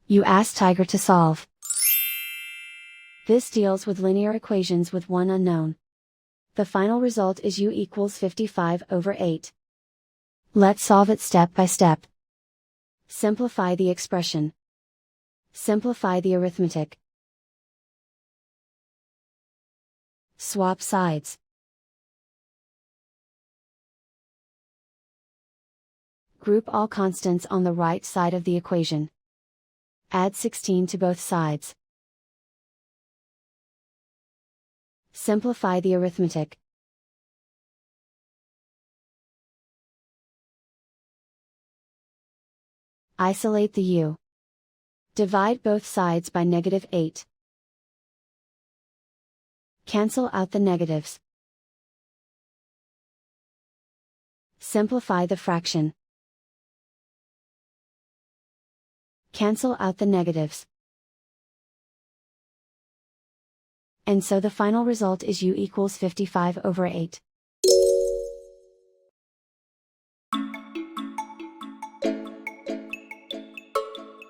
You ask Tiger to solve. This deals with linear equations with one unknown. The final result is u equals 55/8. Let's solve it step by step. Simplify the expression. Simplify the arithmetic. Swap sides. Group all constants on the right side of the equation. Add 16 to both sides. Simplify the arithmetic. Isolate the u. Divide both sides by -8. Cancel out the negatives. Simplify the fraction. Cancel out the negatives. And so the final result is u equals 55/8.